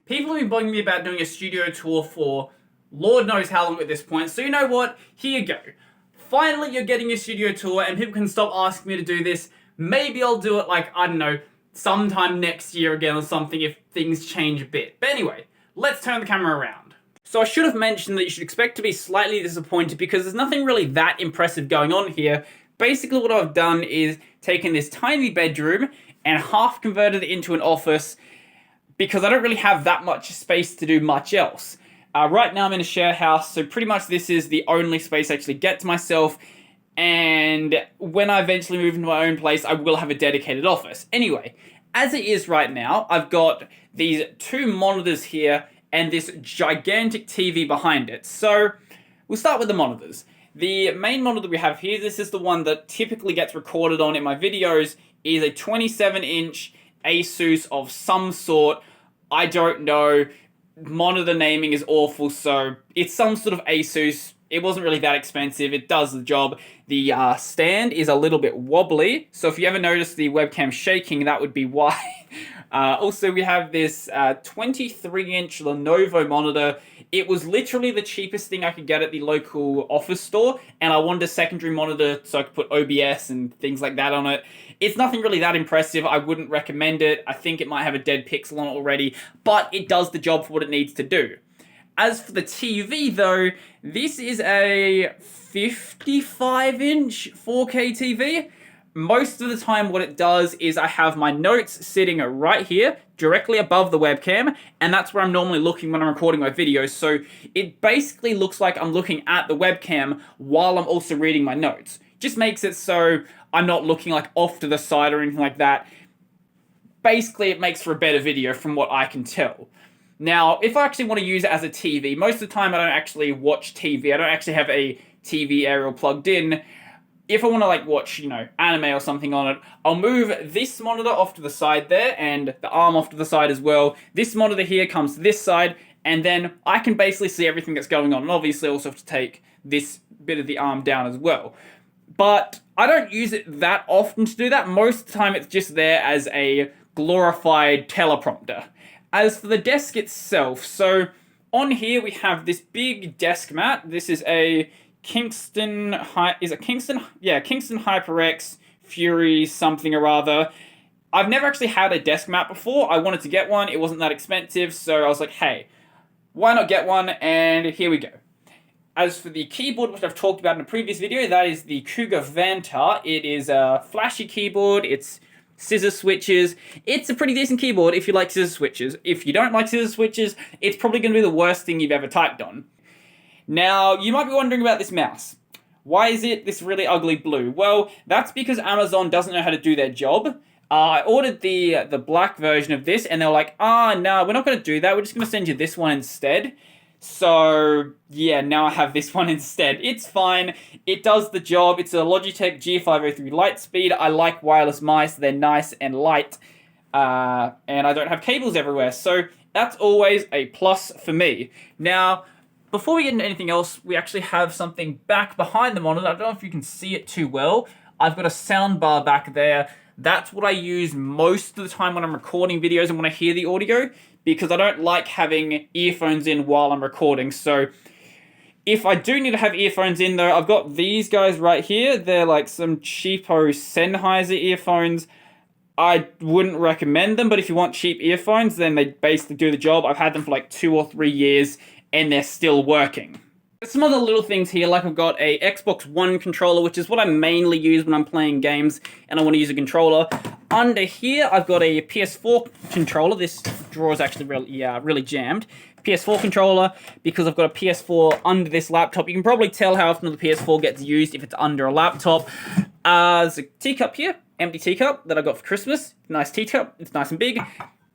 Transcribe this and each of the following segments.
People have been bugging me about doing a studio tour for Lord knows how long at this point, so you know what? Here you go. Finally, you're getting a studio tour, and people can stop asking me to do this. Maybe I'll do it, like, I don't know, sometime next year again or something if things change a bit. But anyway, let's turn the camera around. So I should have mentioned that you should expect to be slightly disappointed because there's nothing really that impressive going on here. Basically what I've done is taken this tiny bedroom and half converted it into an office because I don't really have that much space to do much else. Right now I'm in a share house, so pretty much this is the only space I actually get to myself, and when I eventually move into my own place, I will have a dedicated office. Anyway, as it is right now, I've got these two monitors here and this gigantic TV behind it. So we'll start with the monitors. The main monitor we have here, this is the one that typically gets recorded on in my videos, is a 27-inch Asus of some sort. I don't know. Monitor naming is awful, so it's some sort of Asus. It wasn't really that expensive. It does the job. The stand is a little bit wobbly, so if you ever notice the webcam shaking, that would be why. Also, we have this 23-inch Lenovo monitor. It was literally the cheapest thing I could get at the local office store, and I wanted a secondary monitor so I could put OBS and things like that on it. It's nothing really that impressive. I wouldn't recommend it. I think it might have a dead pixel on it already, but it does the job for what it needs to do. As for the TV, though, this is a 55-inch 4K TV. Most of the time what it does is I have my notes sitting right here, directly above the webcam, and that's where I'm normally looking when I'm recording my videos, so it basically looks like I'm looking at the webcam while I'm also reading my notes. Just makes it so I'm not looking like off to the side or anything like that. Basically, it makes for a better video from what I can tell. Now, if I actually want to use it as a TV, most of the time I don't actually watch TV. I don't actually have a TV aerial plugged in. If I want to like watch, anime or something on it, I'll move this monitor off to the side there and the arm off to the side as well. This monitor here comes to this side, and then I can basically see everything that's going on. And obviously I also have to take this bit of the arm down as well. But I don't use it that often to do that. Most of the time it's just there as a glorified teleprompter. As for the desk itself, so on here we have this big desk mat. This is a Kingston HyperX Fury something or other. I've never actually had a desk mat before. I wanted to get one. It wasn't that expensive, so I was like, hey, why not get one? And here we go. As for the keyboard, which I've talked about in a previous video, that is the Cougar Vanta. It is a flashy keyboard. It's scissor switches. It's a pretty decent keyboard if you like scissor switches. If you don't like scissor switches, it's probably going to be the worst thing you've ever typed on. Now, you might be wondering about this mouse. Why is it this really ugly blue? Well, that's because Amazon doesn't know how to do their job. I ordered the black version of this, and they were like, no, we're not going to do that. We're just going to send you this one instead. So, yeah, now I have this one instead. It's fine. It does the job. It's a Logitech G503 Lightspeed. I like wireless mice. They're nice and light. And I don't have cables everywhere. So, that's always a plus for me. Now, before we get into anything else, we actually have something back behind the monitor. I don't know if you can see it too well. I've got a sound bar back there. That's what I use most of the time when I'm recording videos and when I hear the audio, because I don't like having earphones in while I'm recording. So if I do need to have earphones in though, I've got these guys right here. They're like some cheapo Sennheiser earphones. I wouldn't recommend them, but if you want cheap earphones, then they basically do the job. I've had them for like 2 or 3 years, and they're still working. Some other little things here, like I've got a Xbox One controller, which is what I mainly use when I'm playing games and I want to use a controller. Under here, I've got a PS4 controller. This drawer is actually really jammed. PS4 controller, because I've got a PS4 under this laptop. You can probably tell how often the PS4 gets used if it's under a laptop. There's a teacup here, empty teacup that I got for Christmas. Nice teacup, it's nice and big.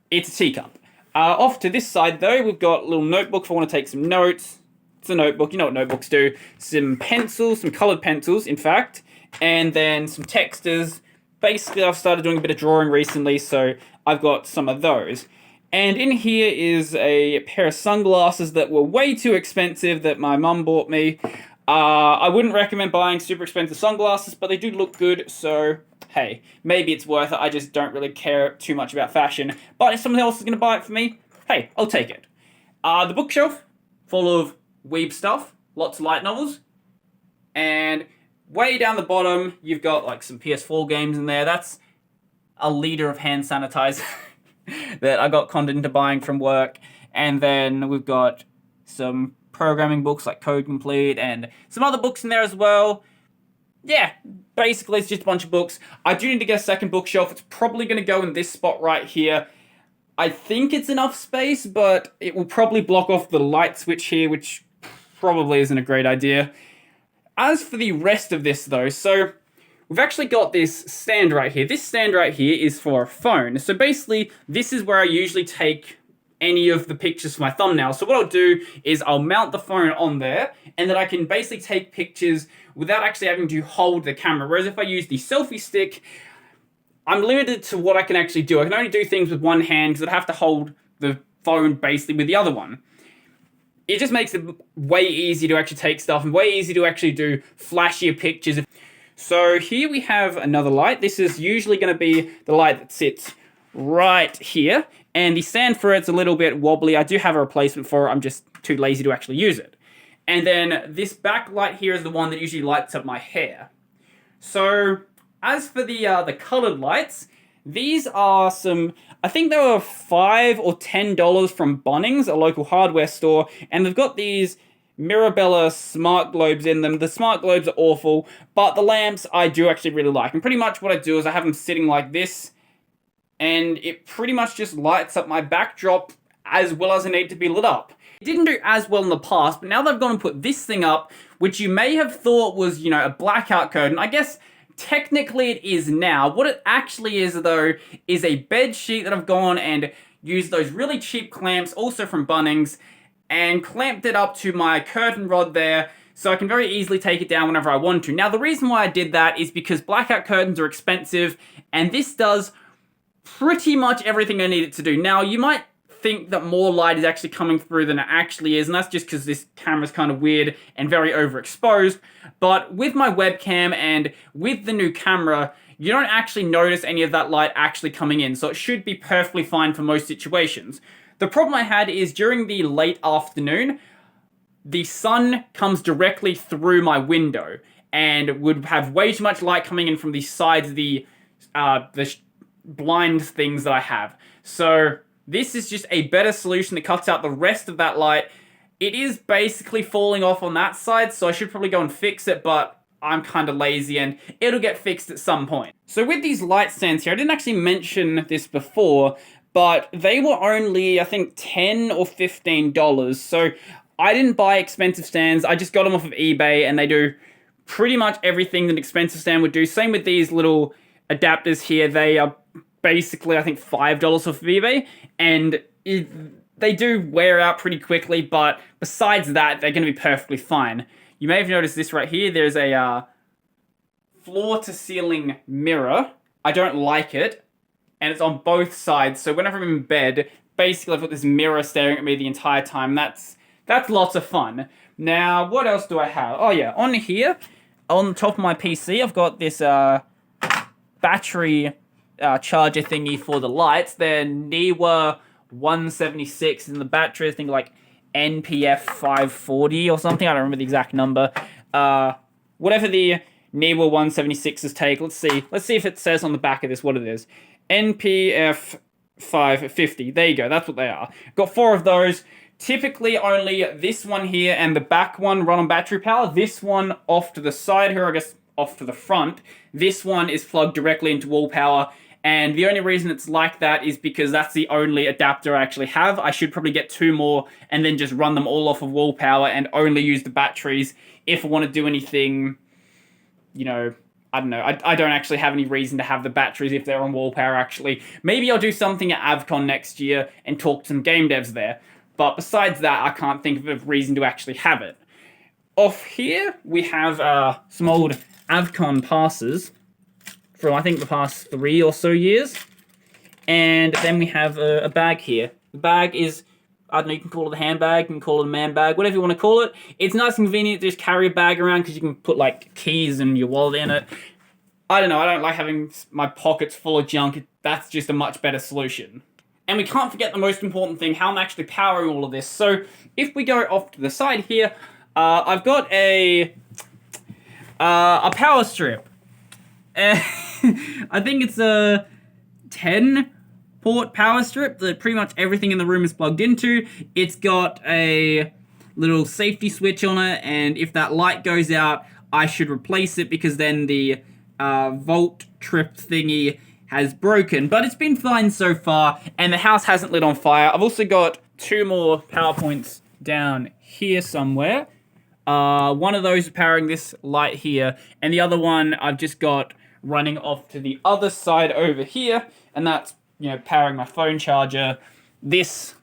It's a teacup. Off to this side though, we've got a little notebook if I want to take some notes. It's a notebook, you know what notebooks do. Some pencils, some coloured pencils, in fact. And then some texters. Basically, I've started doing a bit of drawing recently, so I've got some of those. And in here is a pair of sunglasses that were way too expensive that my mum bought me. I wouldn't recommend buying super expensive sunglasses, but they do look good, so hey, maybe it's worth it. I just don't really care too much about fashion. But if someone else is going to buy it for me, hey, I'll take it. The bookshelf, full of weeb stuff, lots of light novels, and way down the bottom, you've got like some PS4 games in there. That's a liter of hand sanitizer that I got conned into buying from work. And then we've got some programming books like Code Complete and some other books in there as well. Yeah, basically it's just a bunch of books. I do need to get a second bookshelf. It's probably going to go in this spot right here. I think it's enough space, but it will probably block off the light switch here, which probably isn't a great idea. As for the rest of this though, so we've actually got this stand right here. This stand right here is for a phone. So basically, this is where I usually take any of the pictures for my thumbnail. So what I'll do is I'll mount the phone on there, and then I can basically take pictures without actually having to hold the camera. Whereas if I use the selfie stick, I'm limited to what I can actually do. I can only do things with one hand because I'd have to hold the phone basically with the other one. It just makes it way easier to actually take stuff and way easier to actually do flashier pictures. So here we have another light. This is usually going to be the light that sits right here. And the stand for it's a little bit wobbly. I do have a replacement for it. I'm just too lazy to actually use it. And then this back light here is the one that usually lights up my hair. So as for the colored lights, these are some, I think they were $5 or $10 from Bunnings, a local hardware store. And they've got these Mirabella smart globes in them. The smart globes are awful, but the lamps I do actually really like. And pretty much what I do is I have them sitting like this, and it pretty much just lights up my backdrop as well as it needs to be lit up. It didn't do as well in the past, but now they've gone and put this thing up, which you may have thought was, you know, a blackout curtain. I guess technically it is now. What it actually is, though, is a bed sheet that I've gone and used those really cheap clamps, also from Bunnings, and clamped it up to my curtain rod there, so I can very easily take it down whenever I want to. Now, the reason why I did that is because blackout curtains are expensive, and this does pretty much everything I need it to do. Now, you might think that more light is actually coming through than it actually is, and that's just because this camera's kind of weird and very overexposed. But with my webcam and with the new camera, you don't actually notice any of that light actually coming in, so it should be perfectly fine for most situations. The problem I had is during the late afternoon, the sun comes directly through my window and would have way too much light coming in from the sides of the blind things that I have. So this is just a better solution that cuts out the rest of that light. It is basically falling off on that side, so I should probably go and fix it, but I'm kind of lazy and it'll get fixed at some point. So with these light stands here, I didn't actually mention this before, but they were only, I think, $10 or $15. So I didn't buy expensive stands. I just got them off of eBay, and they do pretty much everything that an expensive stand would do. Same with these little adapters here. They are basically, I think, $5 off of eBay, and they do wear out pretty quickly, but besides that, they're going to be perfectly fine. You may have noticed this right here. There's a floor-to-ceiling mirror. I don't like it, and it's on both sides, so whenever I'm in bed, basically I've got this mirror staring at me the entire time. That's lots of fun. Now, what else do I have? Oh yeah, on here, on the top of my PC, I've got this battery charger thingy for the lights. They're Neewer 176 in the battery, I think like NPF 540 or something. I don't remember the exact number. Whatever the Neewer 176s take. Let's see if it says on the back of this what it is. NPF 550. There you go. That's what they are. Got 4 of those. Typically only this one here and the back one run on battery power. This one off to the side here, I guess off to the front. This one is plugged directly into wall power. And the only reason it's like that is because that's the only adapter I actually have. I should probably get 2 more and then just run them all off of wall power and only use the batteries if I want to do anything, you know, I don't know. I don't actually have any reason to have the batteries if they're on wall power, actually. Maybe I'll do something at AvCon next year and talk to some game devs there. But besides that, I can't think of a reason to actually have it. Off here, we have some old AvCon passes from, I think, the past 3 or so years. And then we have a bag here. The bag is, I don't know, you can call it a handbag, you can call it a man bag, whatever you want to call it. It's nice and convenient to just carry a bag around because you can put, like, keys and your wallet in it. I don't know, I don't like having my pockets full of junk. That's just a much better solution. And we can't forget the most important thing, how I'm actually powering all of this. So if we go off to the side here, I've got a power strip. I think it's a 10-port power strip that pretty much everything in the room is plugged into. It's got a little safety switch on it, and if that light goes out, I should replace it because then the volt trip thingy has broken. But it's been fine so far, and the house hasn't lit on fire. I've also got 2 more power points down here somewhere. One of those is powering this light here, and the other one I've just got running off to the other side over here, and that's, powering my phone charger. This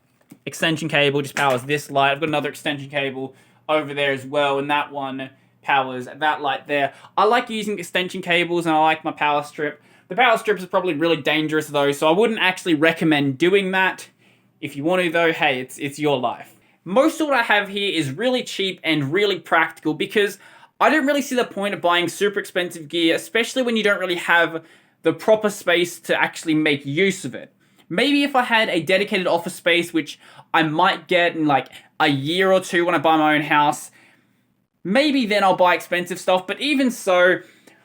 extension cable just powers this light. I've got another extension cable over there as well, and that one powers that light there. I like using extension cables, and I like my power strip. The power strips are probably really dangerous though, so I wouldn't actually recommend doing that. If you want to though, hey, it's your life. Most of what I have here is really cheap and really practical because I don't really see the point of buying super expensive gear, especially when you don't really have the proper space to actually make use of it. Maybe if I had a dedicated office space, which I might get in like a year or two when I buy my own house, maybe then I'll buy expensive stuff. But even so,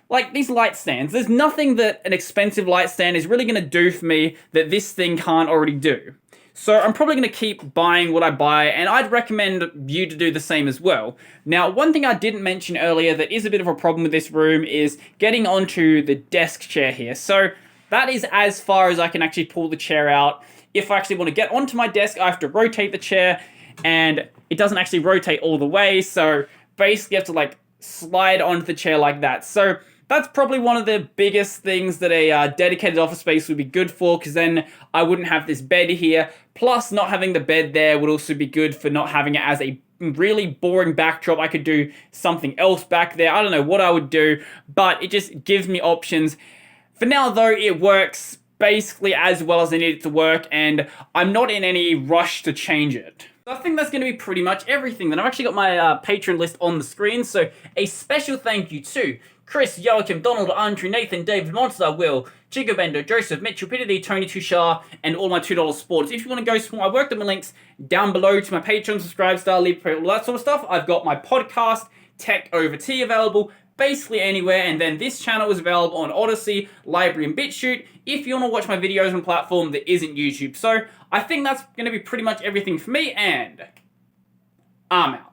like these light stands, there's nothing that an expensive light stand is really going to do for me that this thing can't already do. So I'm probably going to keep buying what I buy, and I'd recommend you to do the same as well. Now, one thing I didn't mention earlier that is a bit of a problem with this room is getting onto the desk chair here. So that is as far as I can actually pull the chair out. If I actually want to get onto my desk, I have to rotate the chair, and it doesn't actually rotate all the way, so basically you have to like slide onto the chair like that. So that's probably one of the biggest things that a dedicated office space would be good for, because then I wouldn't have this bed here. Plus, not having the bed there would also be good for not having it as a really boring backdrop. I could do something else back there. I don't know what I would do, but it just gives me options. For now, though, it works basically as well as I need it to work, and I'm not in any rush to change it. I think that's going to be pretty much everything. Then I've actually got my patron list on the screen, so a special thank you to Chris, Joachim, Donald, Andrew, Nathan, David, Monster, Will, Jigabendo, Joseph, Mitch, Rapidity, Tony Tushar, and all my $2 supporters. If you want to go support my work, then my links down below to my Patreon, subscribe, star, leave, all that sort of stuff. I've got my podcast, Tech Over Tea, available basically anywhere, and then this channel is available on Odyssey, Library, and BitChute if you want to watch my videos on a platform that isn't YouTube. So I think that's going to be pretty much everything for me, and I'm out.